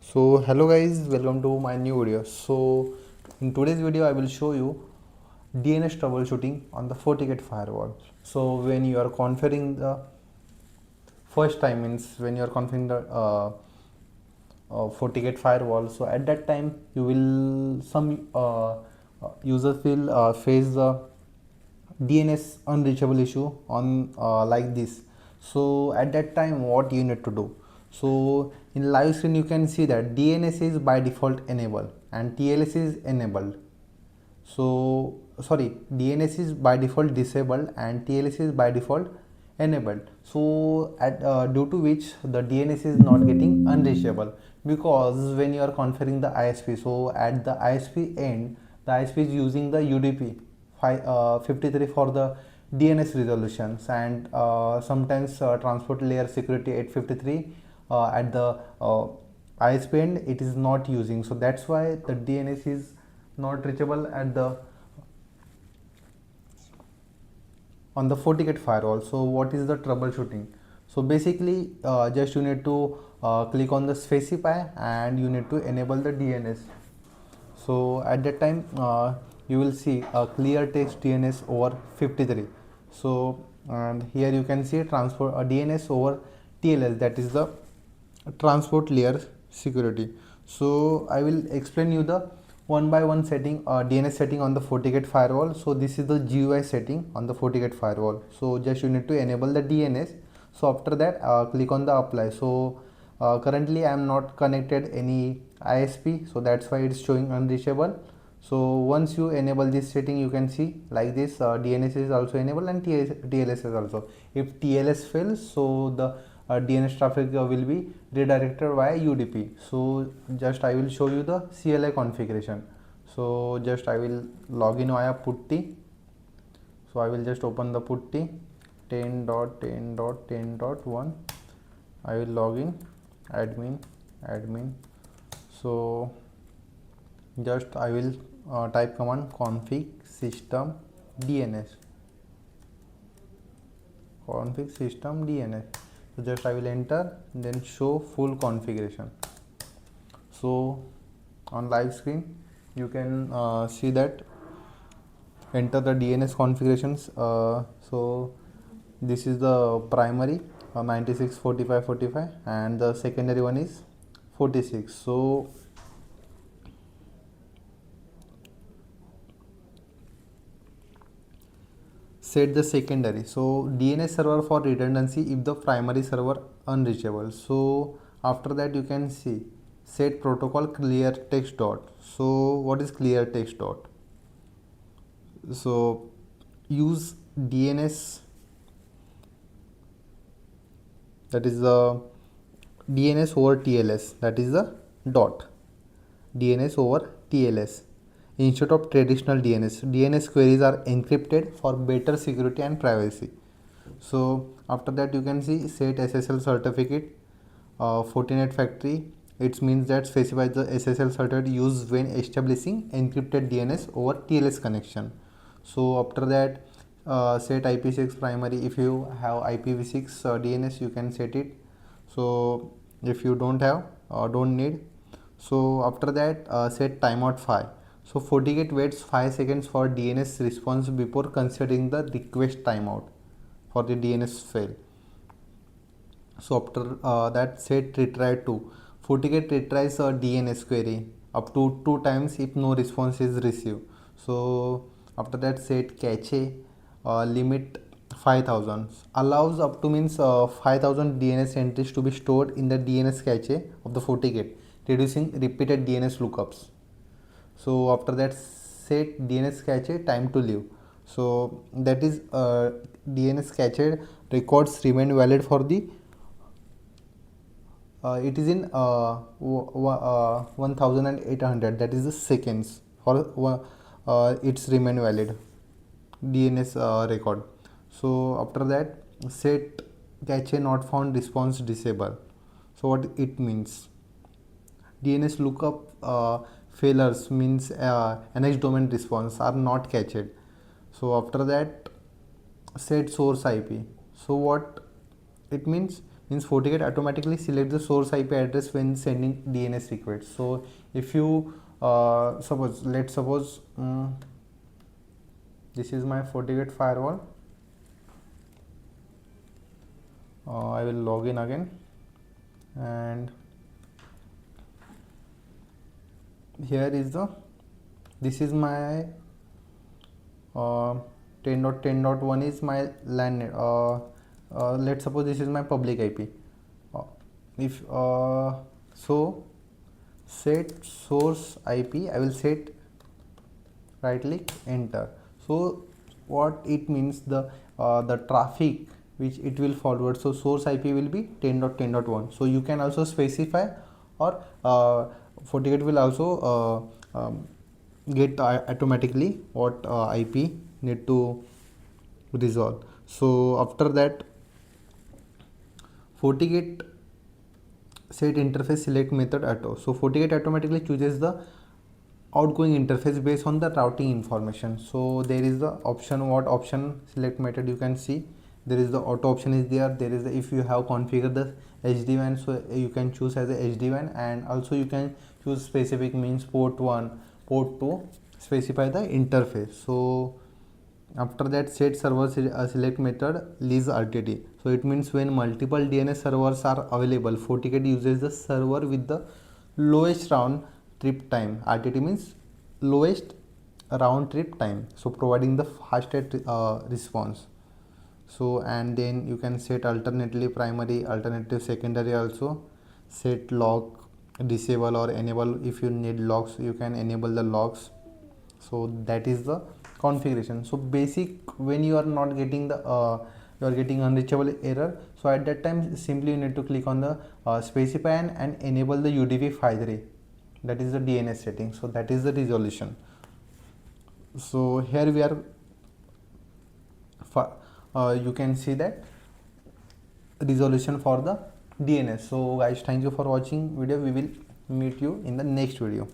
So hello guys, welcome to my new video. So in today's video I will show you DNS troubleshooting on the FortiGate firewall. So when you are configuring the first time, means when you are configuring the FortiGate firewall, so at that time you will some users will face the DNS unreachable issue on like this. So at that time what you need to do, so in live screen you can see that DNS is by default enabled and TLS is enabled. So sorry, DNS is by default disabled and TLS is by default enabled. So at due to which the DNS is not getting unreachable, because when you are configuring the ISP, so at the ISP end the ISP is using the UDP 53 for the DNS resolutions, and sometimes transport layer security 853 at the ISP end it is not using. So that's why the DNS is not reachable at the on the FortiGate firewall. So what is the troubleshooting? So basically just you need to click on the specify and you need to enable the DNS. So at that time you will see a clear text DNS over 53. So and here you can see transport DNS over TLS, that is the transport layer security. So I will explain you the one by one setting DNS setting on the FortiGate firewall. So this is the GUI setting on the FortiGate firewall. So just you need to enable the DNS. So after that click on the apply. So currently I am not connected any ISP, so that's why it's showing unreachable. So once you enable this setting you can see like this, DNS is also enabled and TLS is also. If TLS fails, so the DNS traffic will be redirected via UDP. So just I will show you the CLI configuration. So just I will log in via putty. So I will just open the putty 10.10.10.1. I will log in admin. So just I will type command config system DNS. So just I will enter, then show full configuration. So on live screen you can see that enter the DNS configurations. So this is the primary 96 45 45 and the secondary one is 46. So set the secondary, so DNS server for redundancy if the primary server unreachable. So after that you can see set protocol clear text dot. So what is clear text dot? So use DNS, that is the DNS over TLS, that is the dot DNS over TLS instead of traditional DNS. DNS queries are encrypted for better security and privacy. So after that you can see set SSL certificate Fortinet factory. It means that specifies the SSL certificate used when establishing encrypted DNS over TLS connection. So after that set IPv6 primary. If you have IPv6 DNS you can set it. So if you don't have don't need. So after that set timeout 5. So FortiGate waits 5 seconds for DNS response before considering the request timeout for the DNS fail. So after that set retry to. FortiGate retries a DNS query up to 2 times if no response is received. So after that set cache limit 5000, allows up to means 5000 DNS entries to be stored in the DNS cache of the FortiGate, reducing repeated DNS lookups. So after that set DNS cache time to live. So that is DNS cache records remain valid for the it is in 1800, that is the seconds for it's remain valid DNS record. So after that set cache not found response disable. So what it means, DNS lookup failures means NX domain response are not cached. So after that set source IP. So what it means, means FortiGate automatically select the source IP address when sending DNS requests. So if you suppose this is my FortiGate firewall. I will log in again, and here is this is my 10.10.1 is my LAN net. Let's suppose this is my public IP. If so set source IP, I will set, right click, enter. So what it means, the traffic which it will forward, so source IP will be 10.10.1. so you can also specify, or FortiGate will also get automatically what IP need to resolve. So after that, FortiGate set interface select method auto. So FortiGate automatically chooses the outgoing interface based on the routing information. So there is the option, what option select method, you can see there is the auto option is there. There is the, if you have configured the SD-WAN, so you can choose as a SD-WAN, and also you can choose specific, means port 1, port 2, specify the interface. So after that, set server select method lease RTT. So it means when multiple DNS servers are available, FortiGate uses the server with the lowest round trip time. RTT means lowest round trip time, so providing the fastest response. So and then you can set alternatively primary, alternative secondary, also set log disable or enable. If you need logs, you can enable the logs. So that is the configuration. So basic, when you are not getting the you are getting unreachable error, so at that time simply you need to click on the specify and enable the UDP53, that is the DNS setting. So that is the resolution. So here we are you can see that resolution for the DNS. So guys, thank you for watching video. We will meet you in the next video.